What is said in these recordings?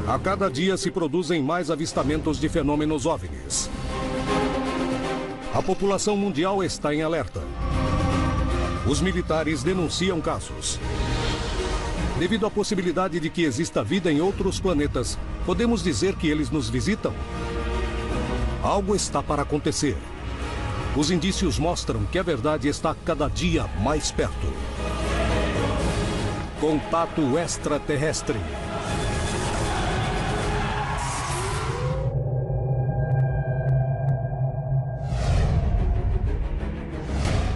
A cada dia se produzem mais avistamentos de fenômenos OVNIs. A população mundial está em alerta. Os militares denunciam casos. Devido à possibilidade de que exista vida em outros planetas, podemos dizer que eles nos visitam? Algo está para acontecer. Os indícios mostram que a verdade está cada dia mais perto. Contato extraterrestre.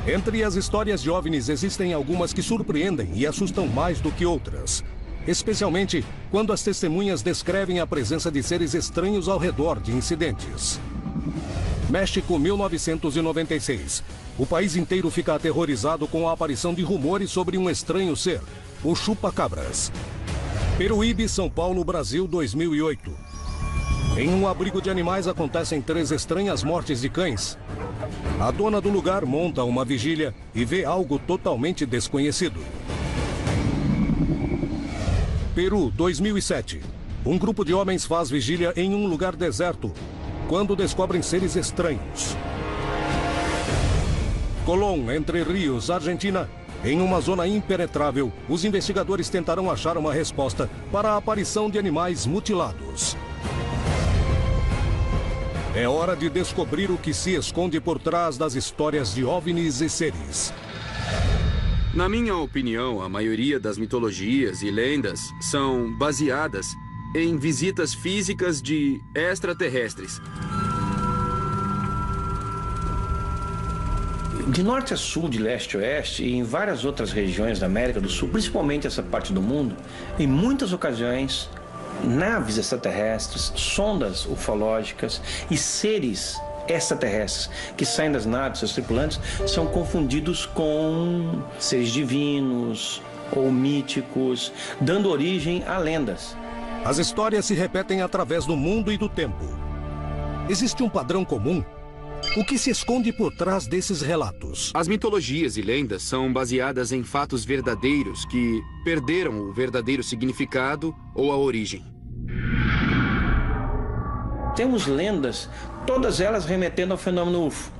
Entre as histórias de OVNIs existem algumas que surpreendem e assustam mais do que outras. Especialmente quando as testemunhas descrevem a presença de seres estranhos ao redor de incidentes. México, 1996. O país inteiro fica aterrorizado com a aparição de rumores sobre um estranho ser, o chupa-cabras. Peruíbe, São Paulo, Brasil, 2008. Em um abrigo de animais acontecem 3 estranhas mortes de cães. A dona do lugar monta uma vigília e vê algo totalmente desconhecido. Peru, 2007. Um grupo de homens faz vigília em um lugar deserto, quando descobrem seres estranhos. Colón, Entre Rios, Argentina. Em uma zona impenetrável, os investigadores tentarão achar uma resposta para a aparição de animais mutilados. É hora de descobrir o que se esconde por trás das histórias de OVNIs e seres. Na minha opinião, a maioria das mitologias e lendas são baseadas em visitas físicas de extraterrestres. De norte a sul, de leste a oeste e em várias outras regiões da América do Sul, principalmente essa parte do mundo, em muitas ocasiões, naves extraterrestres, sondas ufológicas e seres extraterrestres que saem das naves, seus tripulantes, são confundidos com seres divinos ou míticos, dando origem a lendas. As histórias se repetem através do mundo e do tempo. Existe um padrão comum? O que se esconde por trás desses relatos? As mitologias e lendas são baseadas em fatos verdadeiros que perderam o verdadeiro significado ou a origem. Temos lendas, todas elas remetendo ao fenômeno UFO.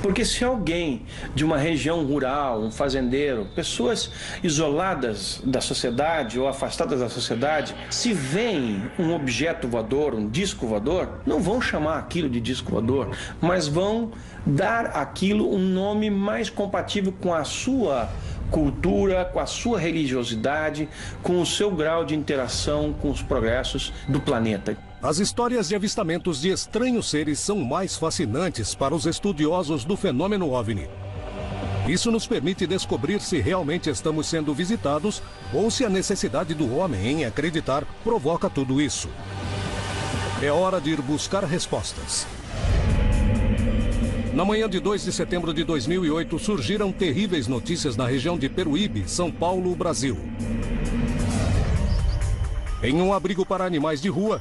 Porque se alguém de uma região rural, um fazendeiro, pessoas isoladas da sociedade ou afastadas da sociedade, se veem um objeto voador, um disco voador, não vão chamar aquilo de disco voador, mas vão dar aquilo um nome mais compatível com a sua cultura, com a sua religiosidade, com o seu grau de interação com os progressos do planeta. As histórias de avistamentos de estranhos seres são mais fascinantes para os estudiosos do fenômeno OVNI. Isso nos permite descobrir se realmente estamos sendo visitados ou se a necessidade do homem em acreditar provoca tudo isso. É hora de ir buscar respostas. Na manhã de 2 de setembro de 2008, surgiram terríveis notícias na região de Peruíbe, São Paulo, Brasil. Em um abrigo para animais de rua,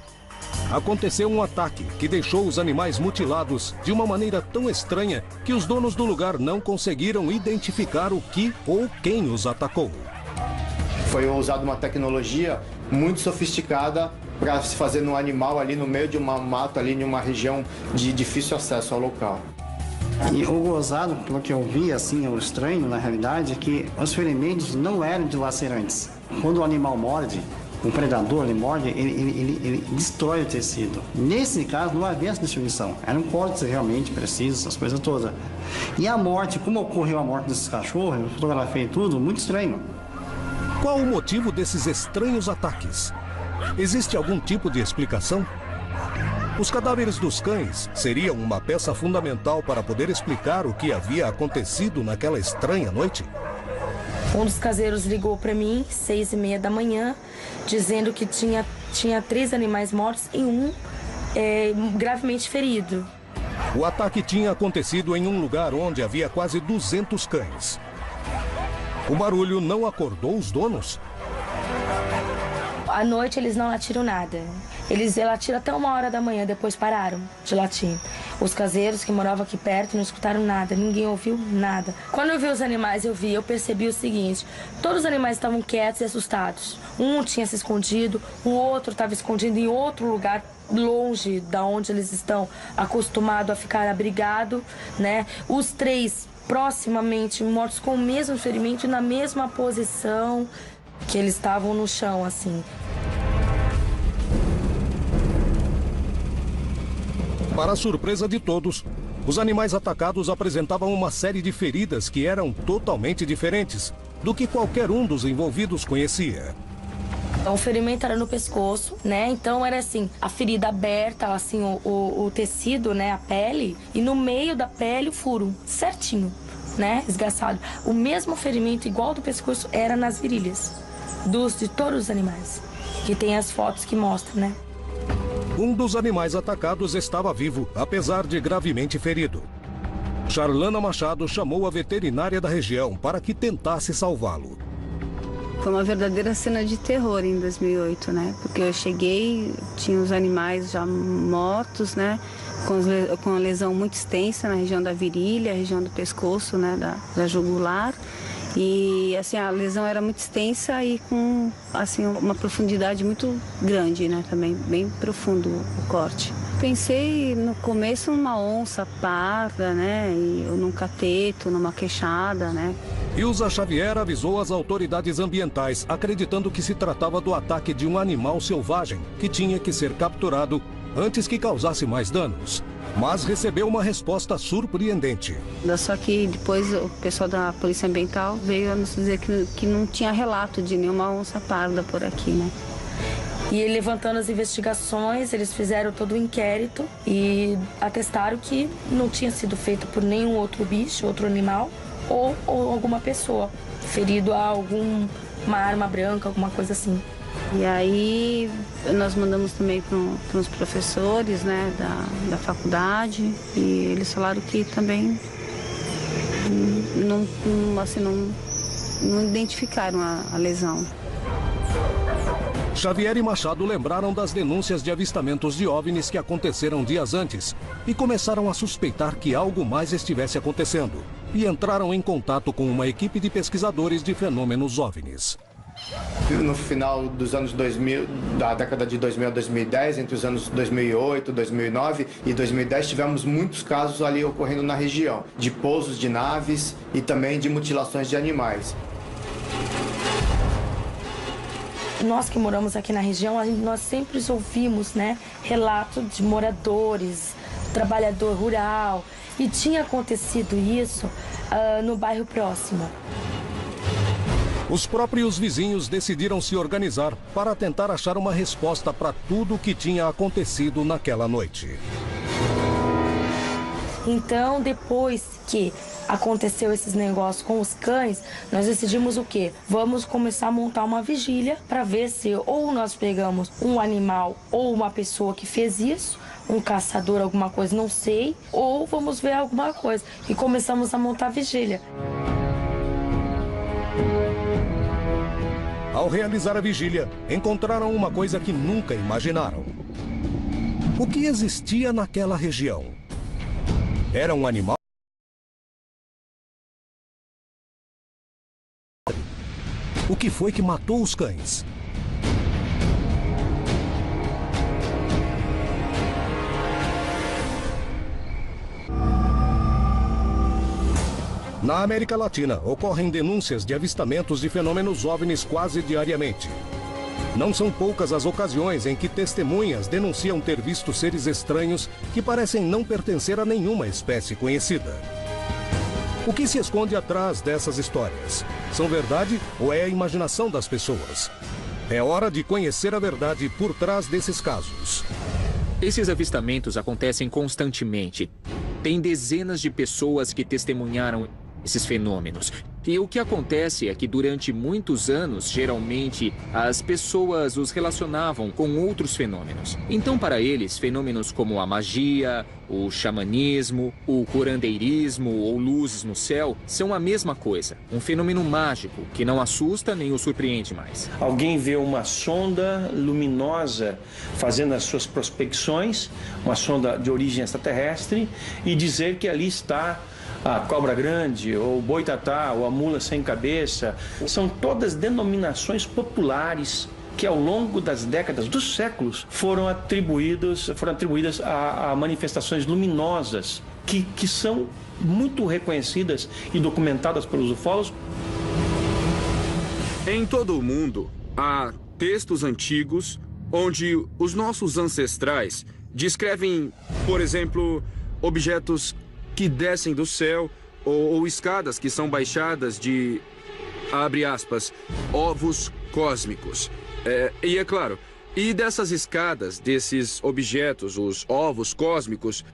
aconteceu um ataque que deixou os animais mutilados de uma maneira tão estranha que os donos do lugar não conseguiram identificar o que ou quem os atacou. Foi usada uma tecnologia muito sofisticada para se fazer no animal ali no meio de uma mata, ali em uma região de difícil acesso ao local. E o gozado, pelo que eu vi, assim, o estranho, na realidade, é que os ferimentos não eram dilacerantes. Quando o animal morde, o predador, ele morde, ele destrói o tecido. Nesse caso, não havia essa destruição. Eram cortes realmente precisos, essas coisas todas. E a morte, como ocorreu a morte desses cachorros, eu fotografei tudo, muito estranho. Qual o motivo desses estranhos ataques? Existe algum tipo de explicação? Os cadáveres dos cães seriam uma peça fundamental para poder explicar o que havia acontecido naquela estranha noite? Um dos caseiros ligou para mim, 6h30 da manhã, dizendo que tinha 3 animais mortos e um gravemente ferido. O ataque tinha acontecido em um lugar onde havia quase 200 cães. O barulho não acordou os donos? À noite eles não latiram nada. Eles latiram até 1h da manhã, depois pararam de latir. Os caseiros que moravam aqui perto não escutaram nada, ninguém ouviu nada. Quando eu vi os animais, eu percebi o seguinte: todos os animais estavam quietos e assustados. Um tinha se escondido, o outro estava escondido em outro lugar, longe da onde eles estão acostumados a ficar abrigados, né? Os 3 proximamente mortos com o mesmo ferimento e na mesma posição que eles estavam no chão, assim. Para a surpresa de todos, os animais atacados apresentavam uma série de feridas que eram totalmente diferentes do que qualquer um dos envolvidos conhecia. O ferimento era no pescoço, né? Então era assim, a ferida aberta, assim, o tecido, né? A pele, e no meio da pele o furo, certinho, né? Esgaçado. O mesmo ferimento igual do pescoço era nas virilhas, de todos os animais, que tem as fotos que mostram, né? Um dos animais atacados estava vivo, apesar de gravemente ferido. Charlana Machado chamou a veterinária da região para que tentasse salvá-lo. Foi uma verdadeira cena de terror em 2008, né? Porque eu cheguei, tinha os animais já mortos, né? Com a lesão muito extensa na região da virilha, região do pescoço, né? Da jugular. E assim, a lesão era muito extensa e com assim, uma profundidade muito grande, né? Também bem profundo o corte. Pensei no começo numa onça parda, né? Ou num cateto, numa queixada, né? Ilza Xavier avisou as autoridades ambientais, acreditando que se tratava do ataque de um animal selvagem que tinha que ser capturado antes que causasse mais danos. Mas recebeu uma resposta surpreendente. Só que depois o pessoal da Polícia Ambiental veio a nos dizer que não tinha relato de nenhuma onça parda por aqui, né? E levantando as investigações, eles fizeram todo o inquérito e atestaram que não tinha sido feito por nenhum outro bicho, outro animal ou alguma pessoa ferido a alguma arma branca, alguma coisa assim. E aí nós mandamos também para os professores, né, da faculdade, e eles falaram que também não identificaram a lesão. Xavier e Machado lembraram das denúncias de avistamentos de OVNIs que aconteceram dias antes e começaram a suspeitar que algo mais estivesse acontecendo, e entraram em contato com uma equipe de pesquisadores de fenômenos OVNIs. No final dos anos 2000, da década de 2000 a 2010, entre os anos 2008, 2009 e 2010, tivemos muitos casos ali ocorrendo na região, de pousos de naves e também de mutilações de animais. Nós que moramos aqui na região, nós sempre ouvimos, né, relatos de moradores, trabalhador rural, e tinha acontecido isso no bairro próximo. Os próprios vizinhos decidiram se organizar para tentar achar uma resposta para tudo o que tinha acontecido naquela noite. Então, depois que aconteceu esses negócios com os cães, nós decidimos o quê? Vamos começar a montar uma vigília para ver se ou nós pegamos um animal ou uma pessoa que fez isso, um caçador, alguma coisa, não sei, ou vamos ver alguma coisa. E começamos a montar a vigília. Ao realizar a vigília, encontraram uma coisa que nunca imaginaram. O que existia naquela região? Era um animal? O que foi que matou os cães? Na América Latina, ocorrem denúncias de avistamentos de fenômenos OVNIs quase diariamente. Não são poucas as ocasiões em que testemunhas denunciam ter visto seres estranhos que parecem não pertencer a nenhuma espécie conhecida. O que se esconde atrás dessas histórias? São verdade ou é a imaginação das pessoas? É hora de conhecer a verdade por trás desses casos. Esses avistamentos acontecem constantemente. Tem dezenas de pessoas que testemunharam esses fenômenos. E o que acontece é que durante muitos anos, geralmente, as pessoas os relacionavam com outros fenômenos. Então, para eles, fenômenos como a magia, o xamanismo, o curandeirismo ou luzes no céu são a mesma coisa. Um fenômeno mágico que não assusta nem o surpreende mais. Alguém vê uma sonda luminosa fazendo as suas prospecções, uma sonda de origem extraterrestre, e dizer que ali está a cobra grande, ou o boitatá, ou a mula sem cabeça. São todas denominações populares que ao longo das décadas, dos séculos, foram atribuídas a manifestações luminosas que são muito reconhecidas e documentadas pelos ufólogos. Em todo o mundo, há textos antigos onde os nossos ancestrais descrevem, por exemplo, objetos que descem do céu ou escadas que são baixadas de, abre aspas, ovos cósmicos. E é claro, e dessas escadas, desses objetos, os ovos cósmicos,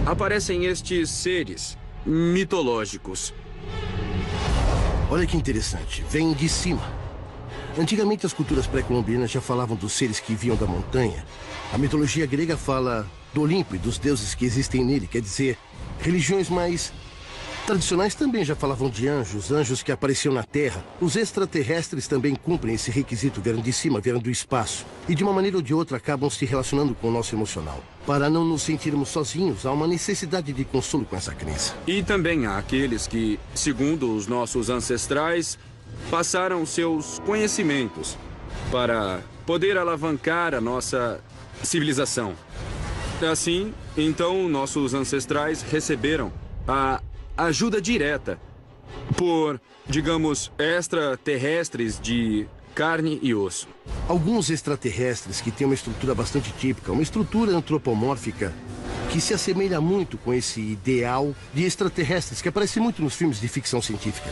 aparecem estes seres mitológicos. Olha que interessante, vem de cima. Antigamente as culturas pré-colombianas já falavam dos seres que vinham da montanha. A mitologia grega fala do Olimpo e dos deuses que existem nele, quer dizer, religiões mais tradicionais também já falavam de anjos, anjos que apareciam na Terra. Os extraterrestres também cumprem esse requisito, vieram de cima, vieram do espaço. E de uma maneira ou de outra acabam se relacionando com o nosso emocional. Para não nos sentirmos sozinhos, há uma necessidade de consolo com essa crença. E também há aqueles que, segundo os nossos ancestrais, passaram seus conhecimentos para poder alavancar a nossa civilização. Assim, então, nossos ancestrais receberam a ajuda direta por, digamos, extraterrestres de carne e osso. Alguns extraterrestres que têm uma estrutura bastante típica, uma estrutura antropomórfica que se assemelha muito com esse ideal de extraterrestres que aparece muito nos filmes de ficção científica.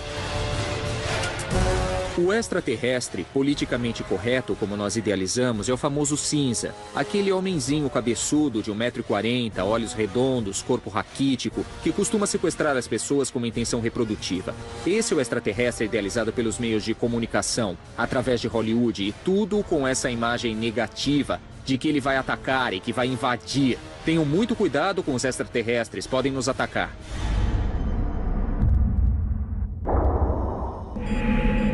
O extraterrestre, politicamente correto, como nós idealizamos, é o famoso cinza. Aquele homenzinho cabeçudo de 1,40 m, olhos redondos, corpo raquítico, que costuma sequestrar as pessoas com uma intenção reprodutiva. Esse é o extraterrestre idealizado pelos meios de comunicação, através de Hollywood, e tudo com essa imagem negativa de que ele vai atacar e que vai invadir. Tenham muito cuidado com os extraterrestres, podem nos atacar.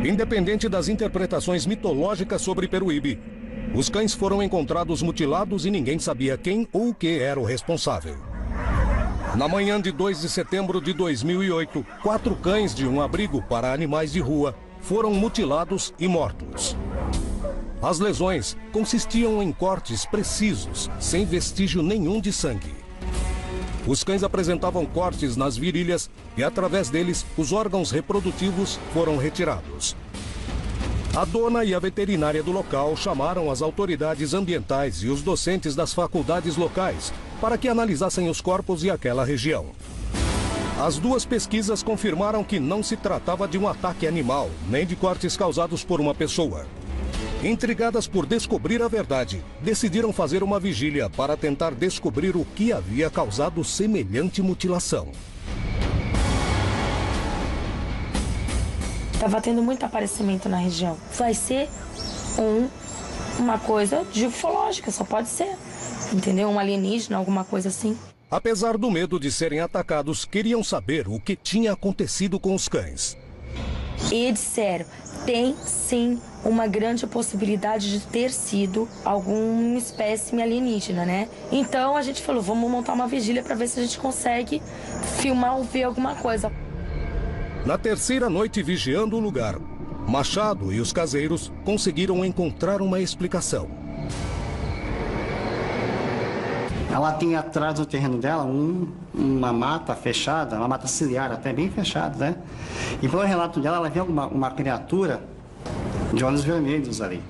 Independente das interpretações mitológicas sobre Peruíbe, os cães foram encontrados mutilados e ninguém sabia quem ou o que era o responsável. Na manhã de 2 de setembro de 2008, 4 cães de um abrigo para animais de rua foram mutilados e mortos. As lesões consistiam em cortes precisos, sem vestígio nenhum de sangue. Os cães apresentavam cortes nas virilhas e, através deles, os órgãos reprodutivos foram retirados. A dona e a veterinária do local chamaram as autoridades ambientais e os docentes das faculdades locais para que analisassem os corpos e aquela região. As duas pesquisas confirmaram que não se tratava de um ataque animal, nem de cortes causados por uma pessoa. Intrigadas por descobrir a verdade, decidiram fazer uma vigília para tentar descobrir o que havia causado semelhante mutilação. Estava tendo muito aparecimento na região. Vai ser uma coisa de ufológica, só pode ser. Entendeu? Um alienígena, alguma coisa assim. Apesar do medo de serem atacados, queriam saber o que tinha acontecido com os cães. E disseram, tem sim uma grande possibilidade de ter sido alguma espécime alienígena, né? Então a gente falou, vamos montar uma vigília para ver se a gente consegue filmar ou ver alguma coisa. Na terceira noite vigiando o lugar, Machado e os caseiros conseguiram encontrar uma explicação. Ela tem atrás do terreno dela uma mata fechada, uma mata ciliar até bem fechada, né? E pelo relato dela, ela vê uma criatura de olhos vermelhos ali.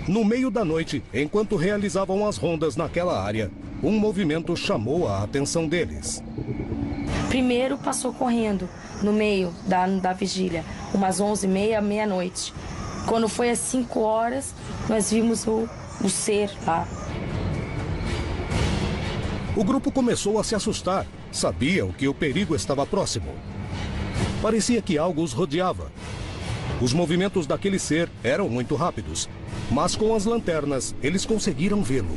No meio da noite, enquanto realizavam as rondas naquela área, um movimento chamou a atenção deles. Primeiro passou correndo no meio da vigília, umas 11h30, meia-noite. Quando foi às 5 horas, nós vimos o ser lá. O grupo começou a se assustar. Sabiam que o perigo estava próximo. Parecia que algo os rodeava. Os movimentos daquele ser eram muito rápidos, mas com as lanternas eles conseguiram vê-lo.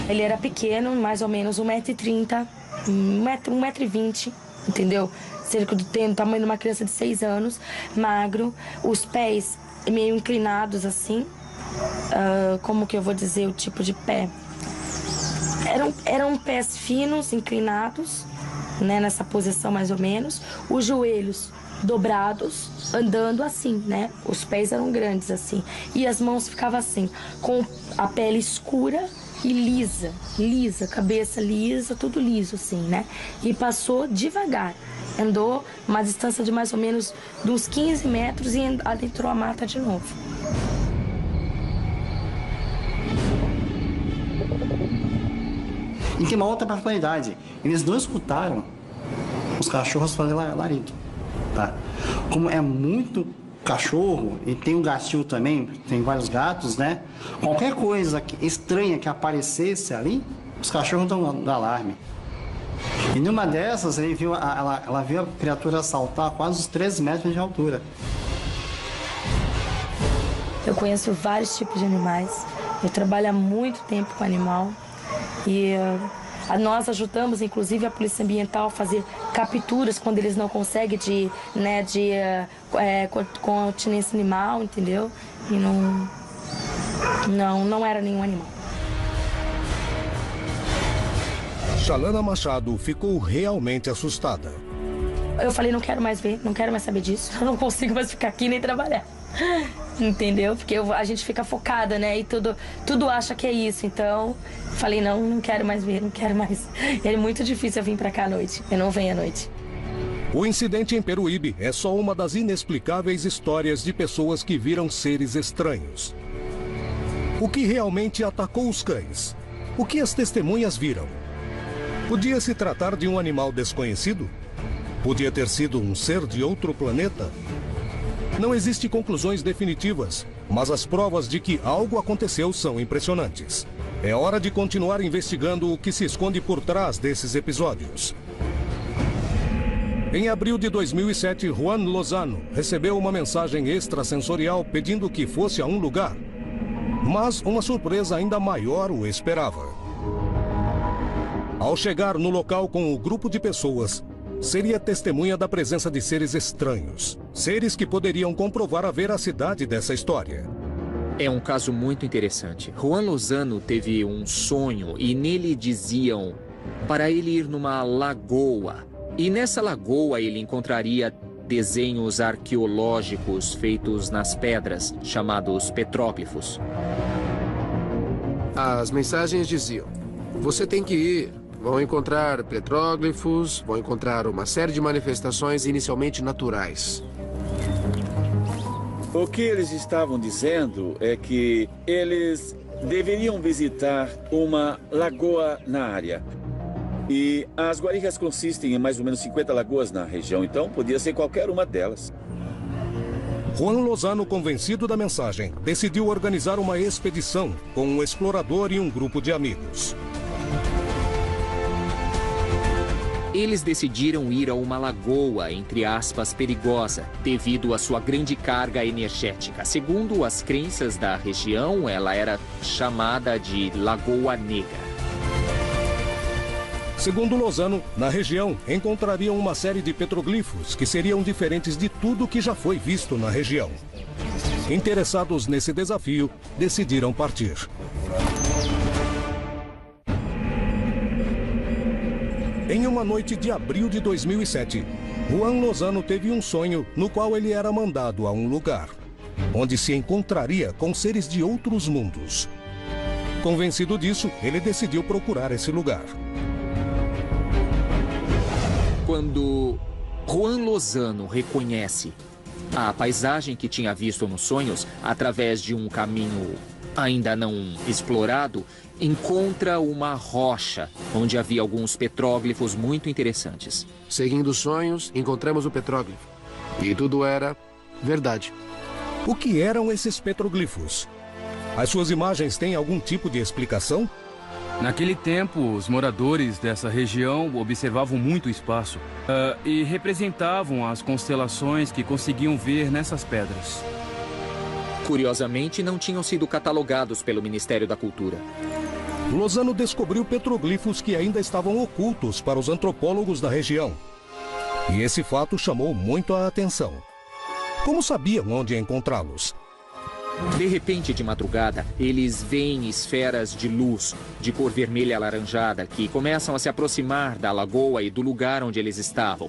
Ele era pequeno, mais ou menos 1,30 m, 1,20 m, entendeu? Cerca do tamanho de uma criança de 6 anos, magro, os pés meio inclinados assim. Como que eu vou dizer o tipo de pé? Eram pés finos, inclinados, né, nessa posição mais ou menos, os joelhos dobrados, andando assim, né? Os pés eram grandes assim, e as mãos ficavam assim, com a pele escura e lisa, cabeça lisa, tudo liso assim, né? E passou devagar, andou uma distância de mais ou menos de uns 15 metros e adentrou a mata de novo. E tem uma outra particularidade, eles não escutaram os cachorros fazer larido, tá? Como é muito cachorro e tem um gatinho também, tem vários gatos, né? Qualquer coisa estranha que aparecesse ali, os cachorros dão alarme. E numa dessas, ela viu a criatura saltar quase os 13 metros de altura. Eu conheço vários tipos de animais, eu trabalho há muito tempo com animal. E nós ajudamos, inclusive, a Polícia Ambiental a fazer capturas quando eles não conseguem de continência animal, entendeu? E não era nenhum animal. Chalana Machado ficou realmente assustada. Eu falei, não quero mais ver, não quero mais saber disso. Eu não consigo mais ficar aqui nem trabalhar. Entendeu? Porque a gente fica focada, né? E tudo acha que é isso. Então, falei, não quero mais ver, não quero mais. É muito difícil eu vir pra cá à noite. Eu não venho à noite. O incidente em Peruíbe é só uma das inexplicáveis histórias de pessoas que viram seres estranhos. O que realmente atacou os cães? O que as testemunhas viram? Podia se tratar de um animal desconhecido? Podia ter sido um ser de outro planeta? Não existem conclusões definitivas, mas as provas de que algo aconteceu são impressionantes. É hora de continuar investigando o que se esconde por trás desses episódios. Em abril de 2007, Juan Lozano recebeu uma mensagem extrasensorial pedindo que fosse a um lugar. Mas uma surpresa ainda maior o esperava. Ao chegar no local com o grupo de pessoas, seria testemunha da presença de seres estranhos. Seres que poderiam comprovar a veracidade dessa história. É um caso muito interessante. Juan Lozano teve um sonho e nele diziam para ele ir numa lagoa. E nessa lagoa ele encontraria desenhos arqueológicos feitos nas pedras, chamados petróglifos. As mensagens diziam: você tem que ir. Vão encontrar petróglifos, vão encontrar uma série de manifestações inicialmente naturais. O que eles estavam dizendo é que eles deveriam visitar uma lagoa na área. E as Guarijas consistem em mais ou menos 50 lagoas na região, então podia ser qualquer uma delas. Juan Lozano, convencido da mensagem, decidiu organizar uma expedição com um explorador e um grupo de amigos. Eles decidiram ir a uma lagoa, entre aspas, perigosa, devido à sua grande carga energética. Segundo as crenças da região, ela era chamada de Lagoa Negra. Segundo Lozano, na região encontrariam uma série de petroglifos que seriam diferentes de tudo que já foi visto na região. Interessados nesse desafio, decidiram partir. Em uma noite de abril de 2007, Juan Lozano teve um sonho no qual ele era mandado a um lugar, onde se encontraria com seres de outros mundos. Convencido disso, ele decidiu procurar esse lugar. Quando Juan Lozano reconhece a paisagem que tinha visto nos sonhos, através de um caminho ainda não explorado, encontra uma rocha onde havia alguns petróglifos muito interessantes. Seguindo os sonhos, encontramos o petróglifo. E tudo era verdade. O que eram esses petroglifos? As suas imagens têm algum tipo de explicação? Naquele tempo, os moradores dessa região observavam muito o espaço e representavam as constelações que conseguiam ver nessas pedras. Curiosamente, não tinham sido catalogados pelo Ministério da Cultura. Lozano descobriu petroglifos que ainda estavam ocultos para os antropólogos da região. E esse fato chamou muito a atenção. Como sabiam onde encontrá-los? De repente, de madrugada, eles veem esferas de luz, de cor vermelha alaranjada, que começam a se aproximar da lagoa e do lugar onde eles estavam.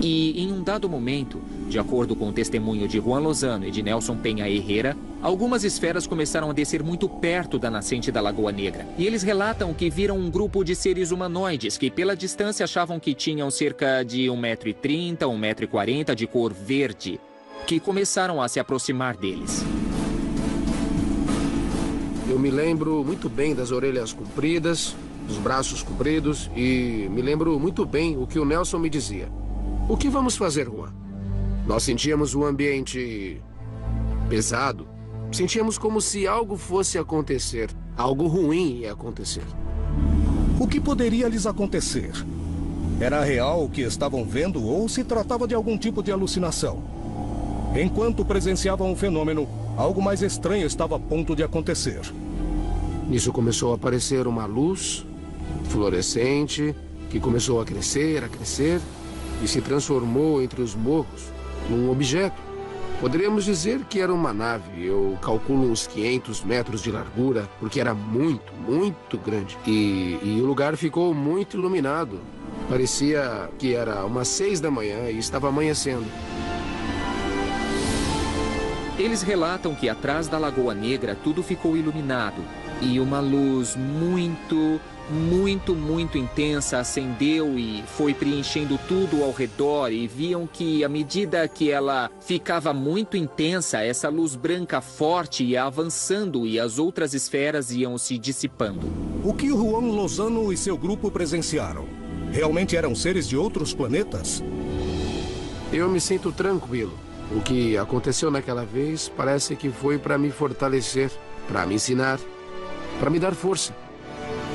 E, em um dado momento, de acordo com o testemunho de Juan Lozano e de Nelson Penha Herrera, algumas esferas começaram a descer muito perto da nascente da Lagoa Negra. E eles relatam que viram um grupo de seres humanoides que, pela distância, achavam que tinham cerca de 1,30 m, 1,40 m, de cor verde, que começaram a se aproximar deles. Eu me lembro muito bem das orelhas compridas, dos braços compridos e me lembro muito bem o que o Nelson me dizia. O que vamos fazer, Juan? Nós sentíamos um ambiente pesado. Sentíamos como se algo fosse acontecer. Algo ruim ia acontecer. O que poderia lhes acontecer? Era real o que estavam vendo ou se tratava de algum tipo de alucinação? Enquanto presenciavam o fenômeno, algo mais estranho estava a ponto de acontecer. Nisso começou a aparecer uma luz fluorescente que começou a crescer e se transformou entre os morros num objeto. Poderíamos dizer que era uma nave. Eu calculo uns 500 metros de largura, porque era muito, muito grande. E o lugar ficou muito iluminado. Parecia que era umas 6 da manhã e estava amanhecendo. Eles relatam que atrás da Lagoa Negra tudo ficou iluminado e uma luz muito intensa acendeu e foi preenchendo tudo ao redor e viam que à medida que ela ficava muito intensa, essa luz branca forte ia avançando e as outras esferas iam se dissipando. O que o Juan Lozano e seu grupo presenciaram? Realmente eram seres de outros planetas? Eu me sinto tranquilo. O que aconteceu naquela vez parece que foi para me fortalecer, para me ensinar, para me dar força.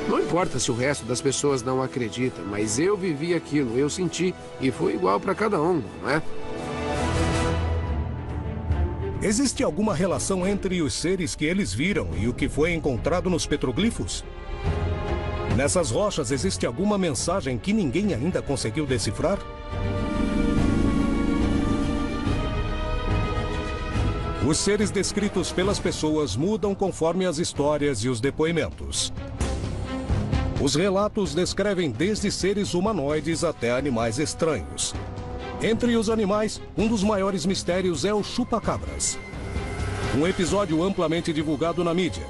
Não importa se o resto das pessoas não acredita, mas eu vivi aquilo, eu senti, e foi igual para cada um, não é? Existe alguma relação entre os seres que eles viram e o que foi encontrado nos petroglifos? Nessas rochas existe alguma mensagem que ninguém ainda conseguiu decifrar? Os seres descritos pelas pessoas mudam conforme as histórias e os depoimentos. Os relatos descrevem desde seres humanoides até animais estranhos. Entre os animais, um dos maiores mistérios é o chupa-cabras. Um episódio amplamente divulgado na mídia.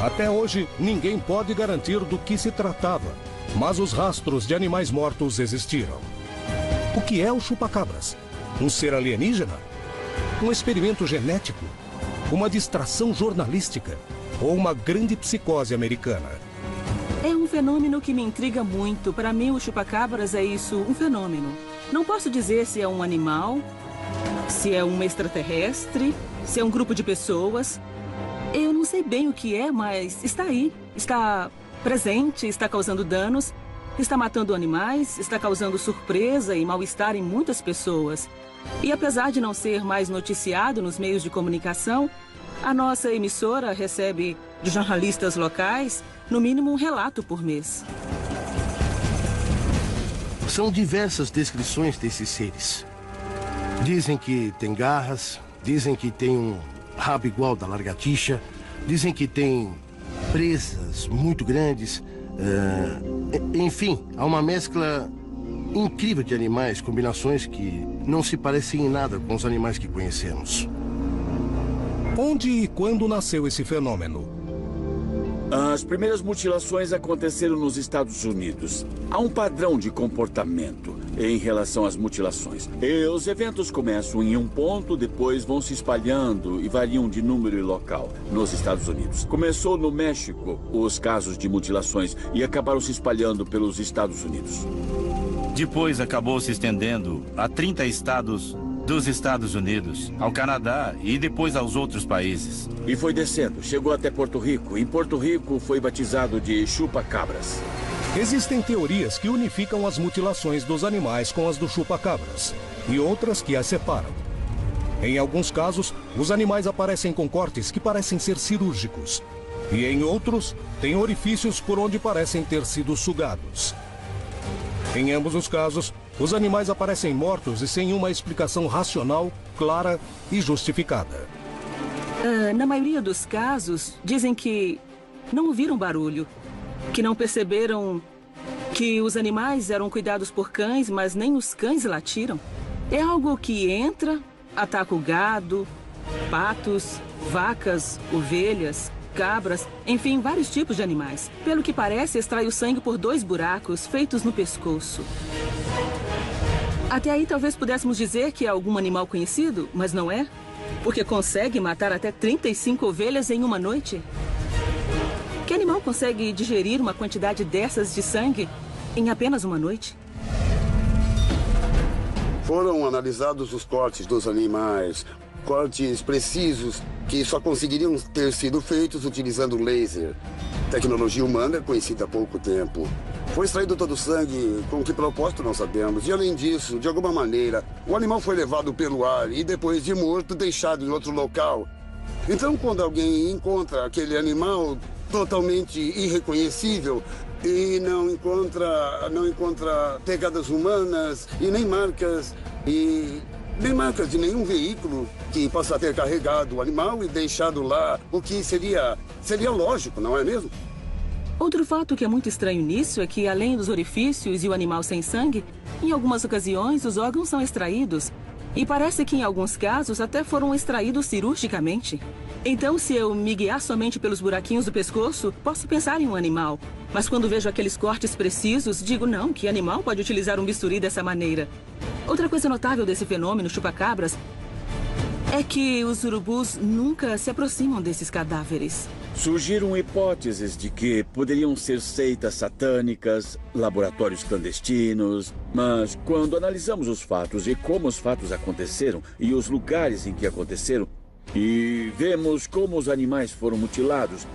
Até hoje, ninguém pode garantir do que se tratava, mas os rastros de animais mortos existiram. O que é o chupa-cabras? Um ser alienígena? Um experimento genético? Uma distração jornalística? Ou uma grande psicose americana? É um fenômeno que me intriga muito. Para mim, o chupa-cabras é isso, um fenômeno. Não posso dizer se é um animal, se é um extraterrestre, se é um grupo de pessoas. Eu não sei bem o que é, mas está aí. Está presente, está causando danos, está matando animais, está causando surpresa e mal-estar em muitas pessoas. E apesar de não ser mais noticiado nos meios de comunicação, a nossa emissora recebe de jornalistas locais, no mínimo, um relato por mês. São diversas descrições desses seres. Dizem que tem garras, dizem que tem um rabo igual da lagartixa, dizem que tem presas muito grandes. Enfim, há uma mescla incrível de animais, combinações que não se parecem em nada com os animais que conhecemos. Onde e quando nasceu esse fenômeno? As primeiras mutilações aconteceram nos Estados Unidos. Há um padrão de comportamento em relação às mutilações. E os eventos começam em um ponto, depois vão se espalhando e variam de número e local nos Estados Unidos. Começou no México os casos de mutilações e acabaram se espalhando pelos Estados Unidos. Depois acabou se estendendo a 30 estados dos Estados Unidos ao Canadá e depois aos outros países. E foi descendo, chegou até Porto Rico. Em Porto Rico foi batizado de chupa-cabras. Existem teorias que unificam as mutilações dos animais com as do chupa-cabras e outras que as separam. Em alguns casos, os animais aparecem com cortes que parecem ser cirúrgicos. E em outros, têm orifícios por onde parecem ter sido sugados. Em ambos os casos, os animais aparecem mortos e sem uma explicação racional, clara e justificada. Na maioria dos casos, dizem que não ouviram barulho, que não perceberam que os animais eram cuidados por cães, mas nem os cães latiram. É algo que entra, ataca o gado, patos, vacas, ovelhas, cabras, enfim, vários tipos de animais. Pelo que parece, extrai o sangue por 2 buracos feitos no pescoço. Até aí talvez pudéssemos dizer que é algum animal conhecido, mas não é. Porque consegue matar até 35 ovelhas em uma noite. Que animal consegue digerir uma quantidade dessas de sangue em apenas uma noite? Foram analisados os cortes dos animais, cortes precisos que só conseguiriam ter sido feitos utilizando laser. Tecnologia humana conhecida há pouco tempo. Foi extraído todo o sangue, com que propósito não sabemos. E além disso, de alguma maneira, o animal foi levado pelo ar e depois de morto deixado em outro local. Então, quando alguém encontra aquele animal totalmente irreconhecível e não encontra pegadas humanas e nem marcas de nenhum veículo que possa ter carregado o animal e deixado lá, o que seria lógico, não é mesmo? Outro fato que é muito estranho nisso é que, além dos orifícios e o animal sem sangue, em algumas ocasiões os órgãos são extraídos. E parece que em alguns casos até foram extraídos cirurgicamente. Então, se eu me guiar somente pelos buraquinhos do pescoço, posso pensar em um animal. Mas quando vejo aqueles cortes precisos, digo não, que animal pode utilizar um bisturi dessa maneira? Outra coisa notável desse fenômeno chupa-cabras é que os urubus nunca se aproximam desses cadáveres. Surgiram hipóteses de que poderiam ser seitas satânicas, laboratórios clandestinos, mas quando analisamos os fatos e como os fatos aconteceram e os lugares em que aconteceram, e vemos como os animais foram mutilados,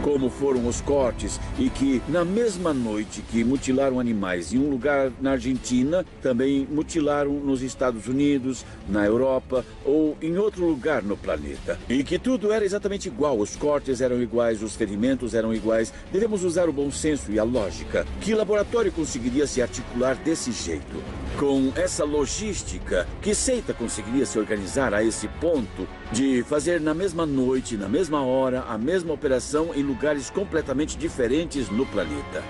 como foram os cortes e que na mesma noite que mutilaram animais em um lugar na Argentina, também mutilaram nos Estados Unidos, na Europa ou em outro lugar no planeta. E que tudo era exatamente igual, os cortes eram iguais, os ferimentos eram iguais. Devemos usar o bom senso e a lógica. Que laboratório conseguiria se articular desse jeito? Com essa logística, que seita conseguiria se organizar a esse ponto de fazer na mesma noite, na mesma hora, a mesma operação em lugares completamente diferentes no planeta?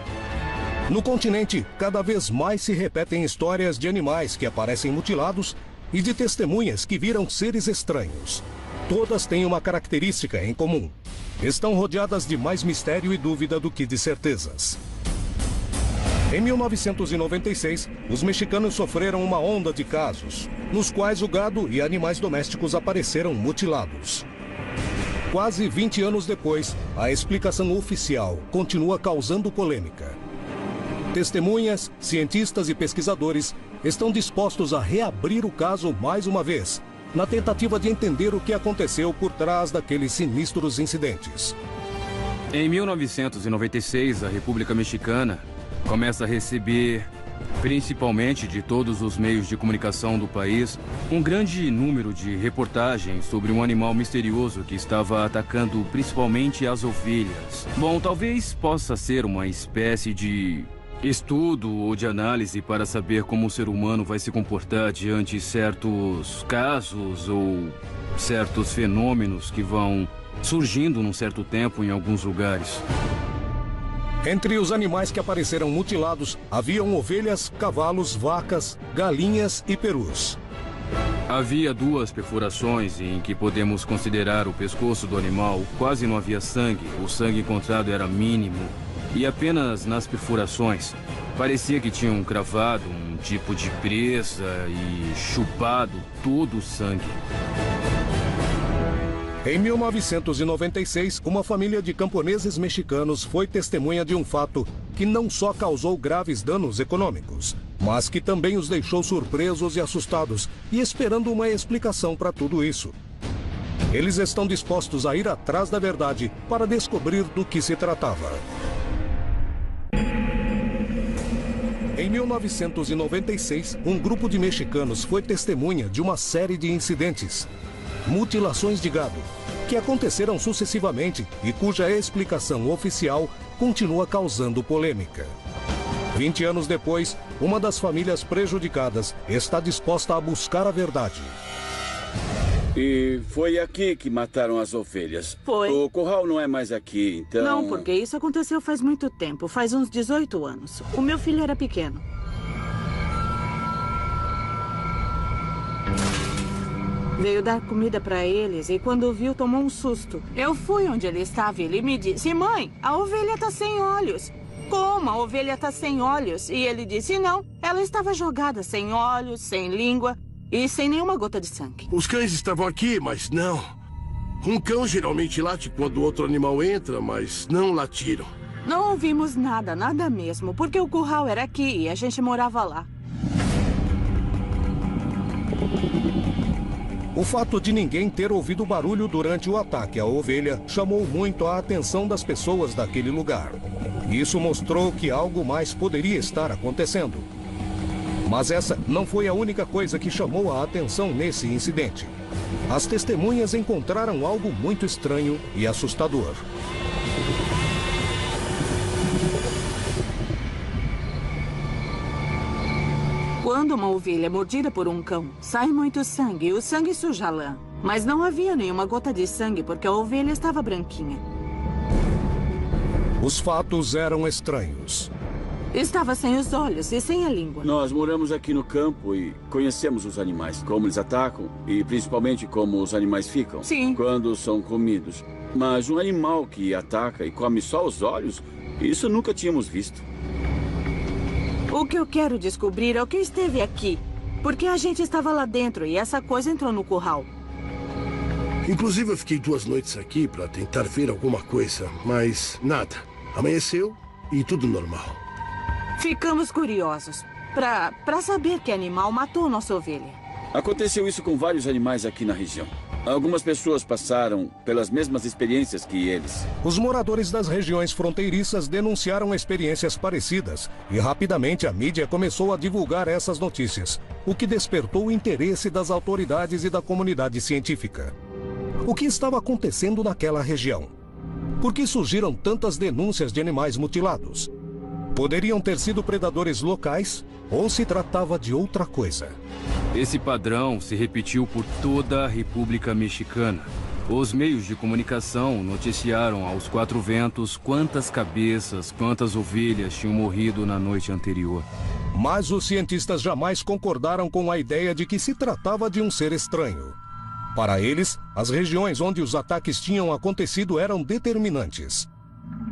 No continente, cada vez mais se repetem histórias de animais que aparecem mutilados e de testemunhas que viram seres estranhos. Todas têm uma característica em comum. Estão rodeadas de mais mistério e dúvida do que de certezas. Em 1996, os mexicanos sofreram uma onda de casos, nos quais o gado e animais domésticos apareceram mutilados. Quase 20 anos depois, a explicação oficial continua causando polêmica. Testemunhas, cientistas e pesquisadores estão dispostos a reabrir o caso mais uma vez, na tentativa de entender o que aconteceu por trás daqueles sinistros incidentes. Em 1996, a República Mexicana começa a receber, principalmente de todos os meios de comunicação do país, um grande número de reportagens sobre um animal misterioso que estava atacando principalmente as ovelhas. Bom, talvez possa ser uma espécie de estudo ou de análise para saber como o ser humano vai se comportar diante certos casos ou certos fenômenos que vão surgindo num certo tempo em alguns lugares. Entre os animais que apareceram mutilados, haviam ovelhas, cavalos, vacas, galinhas e perus. Havia 2 perfurações em que podemos considerar o pescoço do animal. Quase não havia sangue, o sangue encontrado era mínimo. E apenas nas perfurações, parecia que tinham cravado um tipo de presa e chupado todo o sangue. Em 1996, uma família de camponeses mexicanos foi testemunha de um fato que não só causou graves danos econômicos, mas que também os deixou surpresos e assustados e esperando uma explicação para tudo isso. Eles estão dispostos a ir atrás da verdade para descobrir do que se tratava. Em 1996, um grupo de mexicanos foi testemunha de uma série de incidentes, mutilações de gado, que aconteceram sucessivamente e cuja explicação oficial continua causando polêmica. 20 anos depois, uma das famílias prejudicadas está disposta a buscar a verdade. E foi aqui que mataram as ovelhas. Foi. O curral não é mais aqui, então... Não, porque isso aconteceu faz muito tempo, faz uns 18 anos. O meu filho era pequeno. Veio dar comida para eles e quando viu, tomou um susto. Eu fui onde ele estava e ele me disse: mãe, a ovelha está sem olhos. Como a ovelha está sem olhos? E ele disse: não, ela estava jogada sem olhos, sem língua e sem nenhuma gota de sangue. Os cães estavam aqui, mas não. Um cão geralmente late quando outro animal entra, mas não latiram. Não ouvimos nada, nada mesmo, porque o curral era aqui e a gente morava lá. O fato de ninguém ter ouvido barulho durante o ataque à ovelha chamou muito a atenção das pessoas daquele lugar. Isso mostrou que algo mais poderia estar acontecendo. Mas essa não foi a única coisa que chamou a atenção nesse incidente. As testemunhas encontraram algo muito estranho e assustador. Quando uma ovelha é mordida por um cão, sai muito sangue e o sangue suja a lã. Mas não havia nenhuma gota de sangue porque a ovelha estava branquinha. Os fatos eram estranhos. Estava sem os olhos e sem a língua. Nós moramos aqui no campo e conhecemos os animais, como eles atacam e principalmente como os animais ficam. Sim. Quando são comidos. Mas um animal que ataca e come só os olhos, isso nunca tínhamos visto. O que eu quero descobrir é o que esteve aqui. Porque a gente estava lá dentro e essa coisa entrou no curral. Inclusive, eu fiquei 2 noites aqui para tentar ver alguma coisa, mas nada. Amanheceu e tudo normal. Ficamos curiosos para saber que animal matou nossa ovelha. Aconteceu isso com vários animais aqui na região. Algumas pessoas passaram pelas mesmas experiências que eles. Os moradores das regiões fronteiriças denunciaram experiências parecidas e rapidamente a mídia começou a divulgar essas notícias, o que despertou o interesse das autoridades e da comunidade científica. O que estava acontecendo naquela região? Por que surgiram tantas denúncias de animais mutilados? Poderiam ter sido predadores locais ou se tratava de outra coisa? Esse padrão se repetiu por toda a República Mexicana. Os meios de comunicação noticiaram aos 4 ventos quantas cabeças, quantas ovelhas tinham morrido na noite anterior. Mas os cientistas jamais concordaram com a ideia de que se tratava de um ser estranho. Para eles, as regiões onde os ataques tinham acontecido eram determinantes,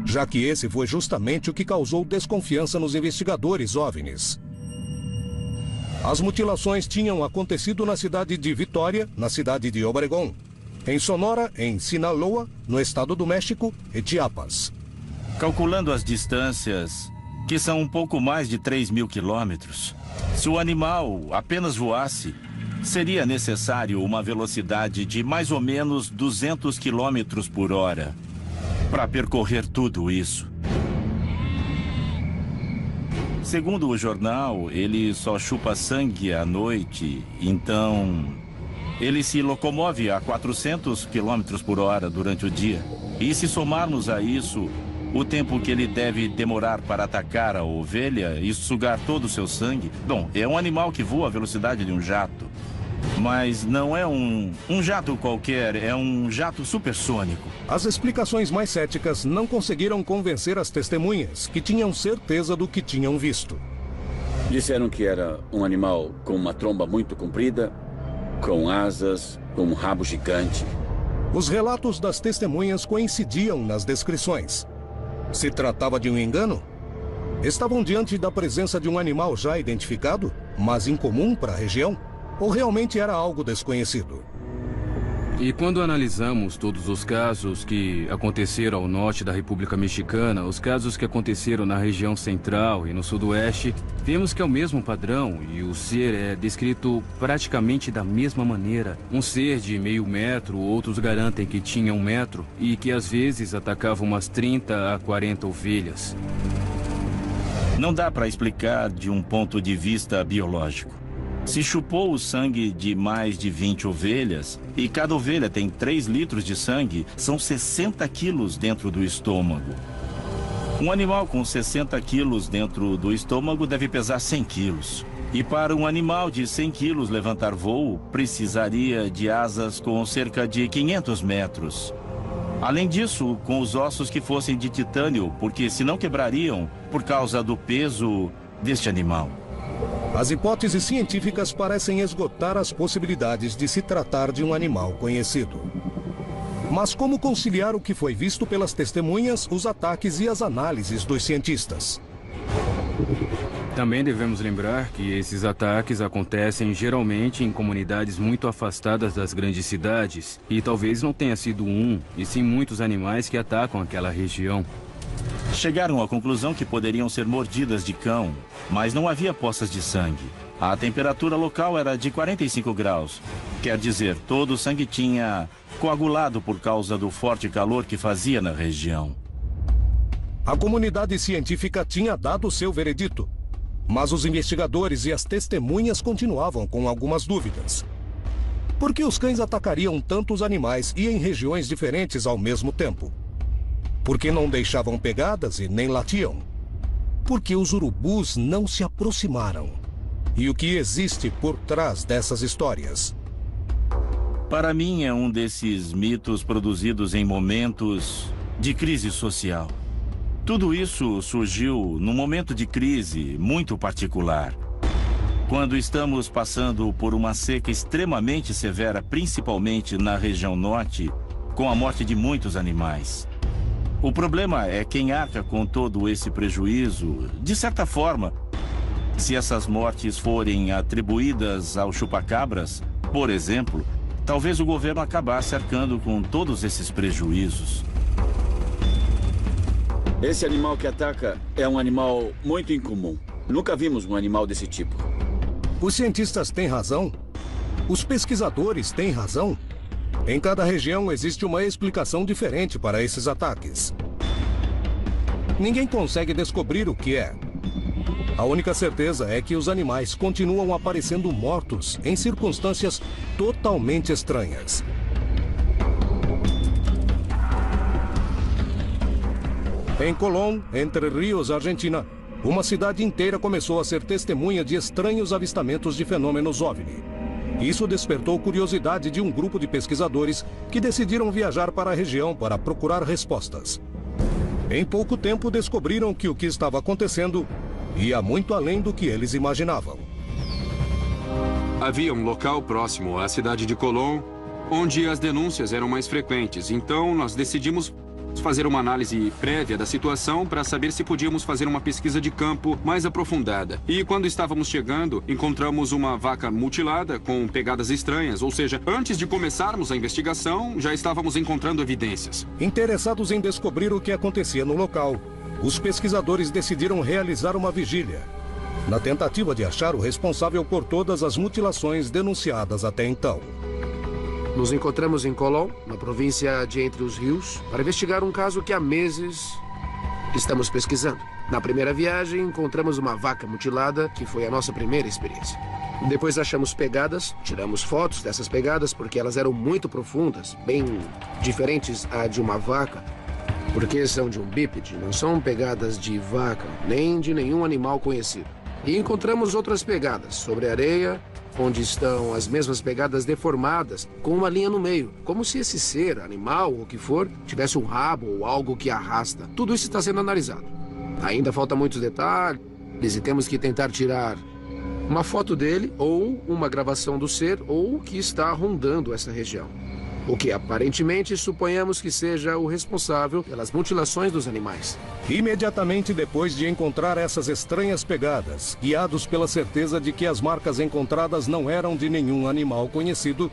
já que esse foi justamente o que causou desconfiança nos investigadores OVNIs. As mutilações tinham acontecido na cidade de Vitória, na cidade de Obregón, em Sonora, em Sinaloa, no estado do México e Chiapas. Calculando as distâncias, que são um pouco mais de 3.000 quilômetros, se o animal apenas voasse, seria necessário uma velocidade de mais ou menos 200 quilômetros por hora para percorrer tudo isso. Segundo o jornal, ele só chupa sangue à noite, então ele se locomove a 400 quilômetros por hora durante o dia. E se somarmos a isso o tempo que ele deve demorar para atacar a ovelha e sugar todo o seu sangue, bom, é um animal que voa à velocidade de um jato. Mas não é um jato qualquer, é um jato supersônico. As explicações mais céticas não conseguiram convencer as testemunhas, que tinham certeza do que tinham visto. Disseram que era um animal com uma tromba muito comprida, com asas, com um rabo gigante. Os relatos das testemunhas coincidiam nas descrições. Se tratava de um engano? Estavam diante da presença de um animal já identificado, mas incomum para a região? Ou realmente era algo desconhecido? E quando analisamos todos os casos que aconteceram ao norte da República Mexicana, os casos que aconteceram na região central e no sudoeste, vemos que é o mesmo padrão e o ser é descrito praticamente da mesma maneira. Um ser de meio metro, outros garantem que tinha 1 metro e que às vezes atacava umas 30 a 40 ovelhas. Não dá para explicar de um ponto de vista biológico. Se chupou o sangue de mais de 20 ovelhas, e cada ovelha tem 3 litros de sangue, são 60 quilos dentro do estômago. Um animal com 60 quilos dentro do estômago deve pesar 100 quilos. E para um animal de 100 quilos levantar voo, precisaria de asas com cerca de 500 metros. Além disso, com os ossos que fossem de titânio, porque senão quebrariam por causa do peso deste animal. As hipóteses científicas parecem esgotar as possibilidades de se tratar de um animal conhecido. Mas como conciliar o que foi visto pelas testemunhas, os ataques e as análises dos cientistas? Também devemos lembrar que esses ataques acontecem geralmente em comunidades muito afastadas das grandes cidades, e talvez não tenha sido um, e sim muitos animais que atacam aquela região. Chegaram à conclusão que poderiam ser mordidas de cão, mas não havia poças de sangue. A temperatura local era de 45 graus. Quer dizer, todo o sangue tinha coagulado por causa do forte calor que fazia na região. A comunidade científica tinha dado seu veredito, mas os investigadores e as testemunhas continuavam com algumas dúvidas. Por que os cães atacariam tantos animais e em regiões diferentes ao mesmo tempo? Por que não deixavam pegadas e nem latiam? Por que os urubus não se aproximaram? E o que existe por trás dessas histórias? Para mim, é um desses mitos produzidos em momentos de crise social. Tudo isso surgiu num momento de crise muito particular. Quando estamos passando por uma seca extremamente severa, principalmente na região norte, com a morte de muitos animais. O problema é quem arca com todo esse prejuízo. De certa forma, se essas mortes forem atribuídas ao chupacabras, por exemplo, talvez o governo acabasse arcando com todos esses prejuízos. Esse animal que ataca é um animal muito incomum. Nunca vimos um animal desse tipo. Os cientistas têm razão? Os pesquisadores têm razão? Em cada região existe uma explicação diferente para esses ataques. Ninguém consegue descobrir o que é. A única certeza é que os animais continuam aparecendo mortos em circunstâncias totalmente estranhas. Em Colón, Entre Ríos, Argentina, uma cidade inteira começou a ser testemunha de estranhos avistamentos de fenômenos OVNI. Isso despertou curiosidade de um grupo de pesquisadores que decidiram viajar para a região para procurar respostas. Em pouco tempo descobriram que o que estava acontecendo ia muito além do que eles imaginavam. Havia um local próximo à cidade de Colón, onde as denúncias eram mais frequentes. Então, nós decidimos fazer uma análise prévia da situação para saber se podíamos fazer uma pesquisa de campo mais aprofundada. E quando estávamos chegando, encontramos uma vaca mutilada com pegadas estranhas, ou seja, antes de começarmos a investigação, já estávamos encontrando evidências. Interessados em descobrir o que acontecia no local, os pesquisadores decidiram realizar uma vigília, na tentativa de achar o responsável por todas as mutilações denunciadas até então. Nos encontramos em Colón, na província de Entre os Rios, para investigar um caso que há meses estamos pesquisando. Na primeira viagem, encontramos uma vaca mutilada, que foi a nossa primeira experiência. Depois achamos pegadas, tiramos fotos dessas pegadas porque elas eram muito profundas, bem diferentes à de uma vaca, porque são de um bípede, não são pegadas de vaca, nem de nenhum animal conhecido. E encontramos outras pegadas sobre areia, onde estão as mesmas pegadas deformadas, com uma linha no meio, como se esse ser, animal ou o que for, tivesse um rabo ou algo que arrasta. Tudo isso está sendo analisado. Ainda faltam muitos detalhes e temos que tentar tirar uma foto dele ou uma gravação do ser ou o que está rondando essa região. O que aparentemente suponhamos que seja o responsável pelas mutilações dos animais. Imediatamente depois de encontrar essas estranhas pegadas, guiados pela certeza de que as marcas encontradas não eram de nenhum animal conhecido,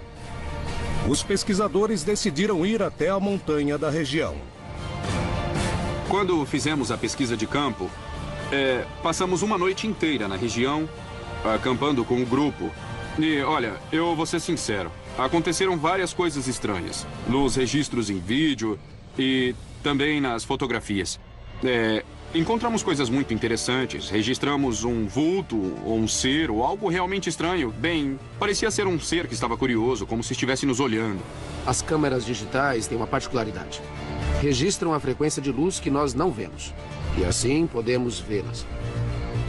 os pesquisadores decidiram ir até a montanha da região. Quando fizemos a pesquisa de campo, passamos uma noite inteira na região, acampando com o grupo. E, olha, eu vou ser sincero, aconteceram várias coisas estranhas. Nos registros em vídeo e também nas fotografias. Encontramos coisas muito interessantes. Registramos um vulto, ou um ser, ou algo realmente estranho. Bem, parecia ser um ser que estava curioso, como se estivesse nos olhando. As câmeras digitais têm uma particularidade. Registram a frequência de luz que nós não vemos. E assim podemos vê-las.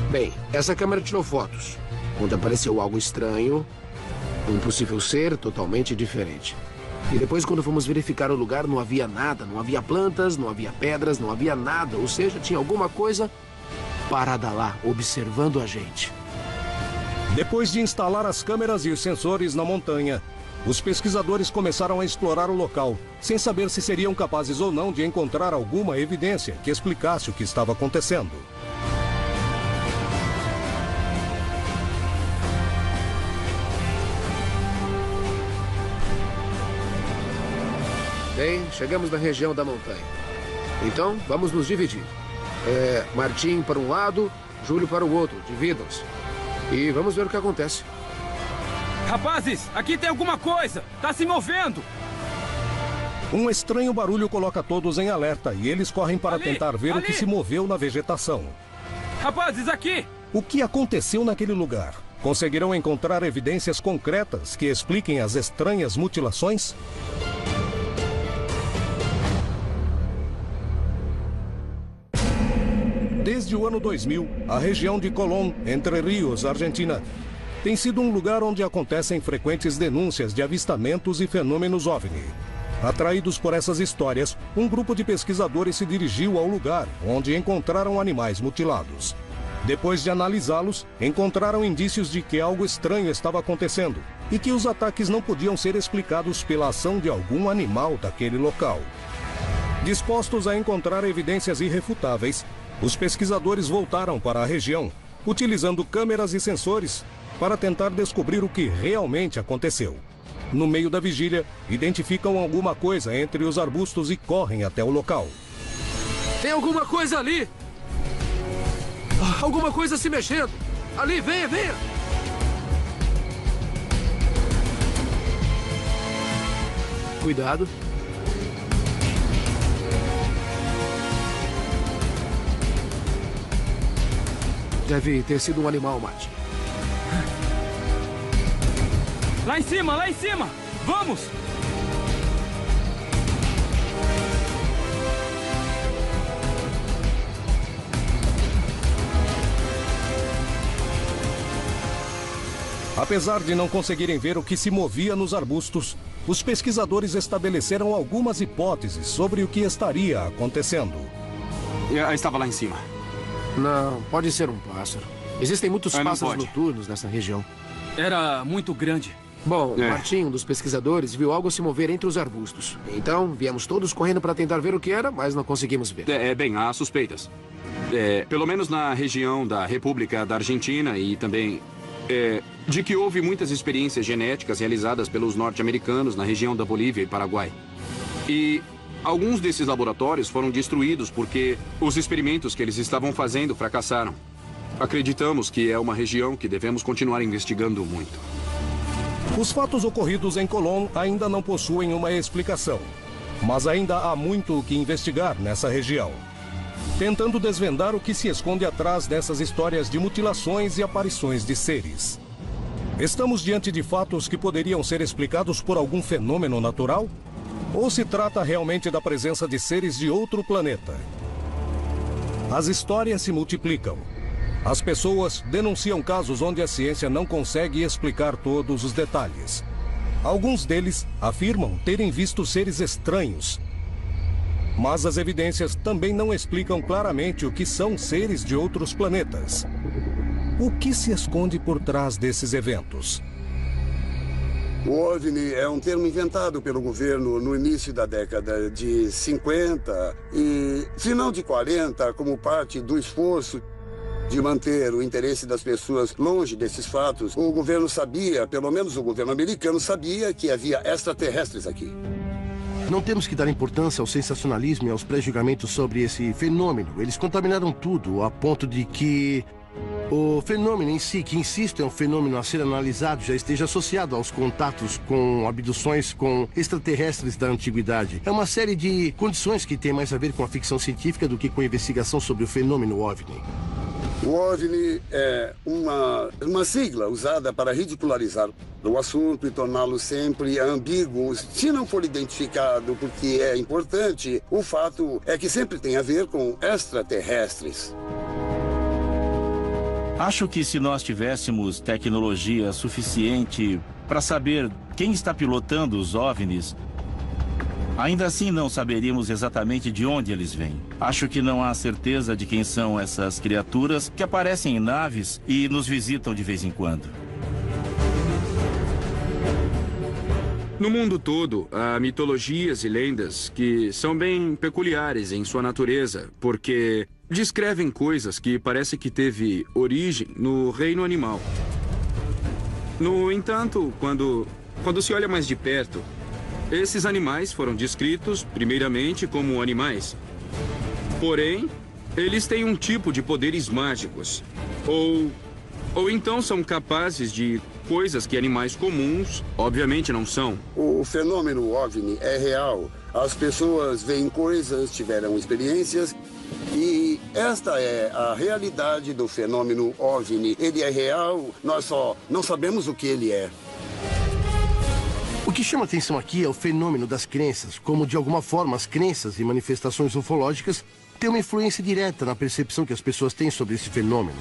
Bem, essa câmera tirou fotos. Quando apareceu algo estranho, um possível ser totalmente diferente. E depois, quando fomos verificar o lugar, não havia nada. Não havia plantas, não havia pedras, não havia nada. Ou seja, tinha alguma coisa parada lá, observando a gente. Depois de instalar as câmeras e os sensores na montanha, os pesquisadores começaram a explorar o local, sem saber se seriam capazes ou não de encontrar alguma evidência que explicasse o que estava acontecendo. Bem, chegamos na região da montanha. Então, vamos nos dividir. Martim para um lado, Júlio para o outro. Dividam-se. E vamos ver o que acontece. Rapazes, aqui tem alguma coisa! Tá se movendo! Um estranho barulho coloca todos em alerta e eles correm para tentar ver o que se moveu na vegetação. Rapazes, aqui! O que aconteceu naquele lugar? Conseguirão encontrar evidências concretas que expliquem as estranhas mutilações? Desde o ano 2000, a região de Colón, Entre Ríos, Argentina, tem sido um lugar onde acontecem frequentes denúncias de avistamentos e fenômenos OVNI. Atraídos por essas histórias, um grupo de pesquisadores se dirigiu ao lugar, onde encontraram animais mutilados. Depois de analisá-los, encontraram indícios de que algo estranho estava acontecendo e que os ataques não podiam ser explicados pela ação de algum animal daquele local. Dispostos a encontrar evidências irrefutáveis, os pesquisadores voltaram para a região, utilizando câmeras e sensores para tentar descobrir o que realmente aconteceu. No meio da vigília, identificam alguma coisa entre os arbustos e correm até o local. Tem alguma coisa ali! Alguma coisa se mexendo! Ali, venha, venha! Cuidado. Deve ter sido um animal, Martin. Lá em cima, lá em cima! Vamos! Apesar de não conseguirem ver o que se movia nos arbustos, os pesquisadores estabeleceram algumas hipóteses sobre o que estaria acontecendo. Estava lá em cima. Não, pode ser um pássaro. Existem muitos pássaros noturnos nessa região. Era muito grande. Bom, Martim, um dos pesquisadores, viu algo se mover entre os arbustos. Então, viemos todos correndo para tentar ver o que era, mas não conseguimos ver. Bem, há suspeitas. Pelo menos na região da República da Argentina e também de que houve muitas experiências genéticas realizadas pelos norte-americanos na região da Bolívia e Paraguai. E alguns desses laboratórios foram destruídos porque os experimentos que eles estavam fazendo fracassaram. Acreditamos que é uma região que devemos continuar investigando muito. Os fatos ocorridos em Colón ainda não possuem uma explicação, mas ainda há muito o que investigar nessa região, tentando desvendar o que se esconde atrás dessas histórias de mutilações e aparições de seres. Estamos diante de fatos que poderiam ser explicados por algum fenômeno natural? Ou se trata realmente da presença de seres de outro planeta? As histórias se multiplicam. As pessoas denunciam casos onde a ciência não consegue explicar todos os detalhes. Alguns deles afirmam terem visto seres estranhos. Mas as evidências também não explicam claramente o que são seres de outros planetas. O que se esconde por trás desses eventos? O OVNI é um termo inventado pelo governo no início da década de 50 e final de 40 como parte do esforço de manter o interesse das pessoas longe desses fatos, o governo sabia, pelo menos o governo americano sabia, que havia extraterrestres aqui. Não temos que dar importância ao sensacionalismo e aos pré-julgamentos sobre esse fenômeno. Eles contaminaram tudo, a ponto de que o fenômeno em si, que insisto, é um fenômeno a ser analisado, já esteja associado aos contatos com abduções com extraterrestres da antiguidade. É uma série de condições que tem mais a ver com a ficção científica do que com a investigação sobre o fenômeno OVNI. O OVNI é uma sigla usada para ridicularizar o assunto e torná-lo sempre ambíguo. Se não for identificado porque é importante, o fato é que sempre tem a ver com extraterrestres. Acho que se nós tivéssemos tecnologia suficiente para saber quem está pilotando os OVNIs, ainda assim não saberíamos exatamente de onde eles vêm. Acho que não há certeza de quem são essas criaturas que aparecem em naves e nos visitam de vez em quando. No mundo todo, há mitologias e lendas que são bem peculiares em sua natureza, porque descrevem coisas que parece que teve origem no reino animal. No entanto, quando se olha mais de perto, esses animais foram descritos primeiramente como animais. Porém, eles têm um tipo de poderes mágicos. Ou então são capazes de coisas que animais comuns, obviamente, não são. O fenômeno OVNI é real. As pessoas veem coisas, tiveram experiências. E esta é a realidade do fenômeno OVNI. Ele é real, nós só não sabemos o que ele é. O que chama atenção aqui é o fenômeno das crenças, como de alguma forma as crenças e manifestações ufológicas têm uma influência direta na percepção que as pessoas têm sobre esse fenômeno.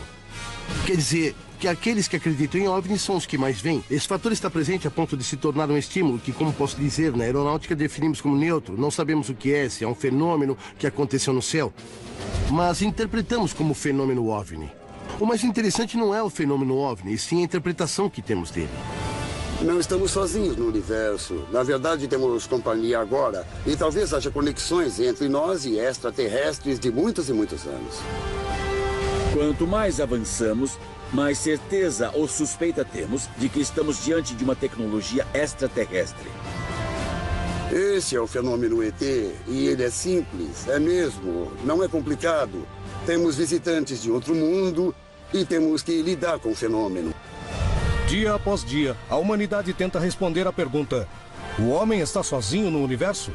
Quer dizer que aqueles que acreditam em OVNIs são os que mais veem. Esse fator está presente a ponto de se tornar um estímulo que, como posso dizer, na aeronáutica definimos como neutro. Não sabemos o que é, se é um fenômeno que aconteceu no céu, mas interpretamos como fenômeno OVNI. O mais interessante não é o fenômeno OVNI, e sim a interpretação que temos dele. Não estamos sozinhos no universo. Na verdade, temos companhia agora. E talvez haja conexões entre nós e extraterrestres de muitos e muitos anos. Quanto mais avançamos, mais certeza ou suspeita temos de que estamos diante de uma tecnologia extraterrestre. Esse é o fenômeno ET, e ele é simples, é mesmo, não é complicado. Temos visitantes de outro mundo e temos que lidar com o fenômeno. Dia após dia, a humanidade tenta responder à pergunta: o homem está sozinho no universo?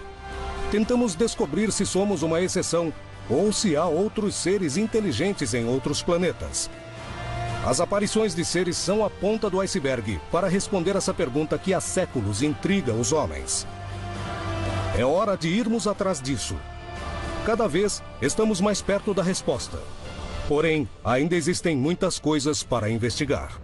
Tentamos descobrir se somos uma exceção ou se há outros seres inteligentes em outros planetas. As aparições de seres são a ponta do iceberg para responder essa pergunta que há séculos intriga os homens. É hora de irmos atrás disso. Cada vez estamos mais perto da resposta. Porém, ainda existem muitas coisas para investigar.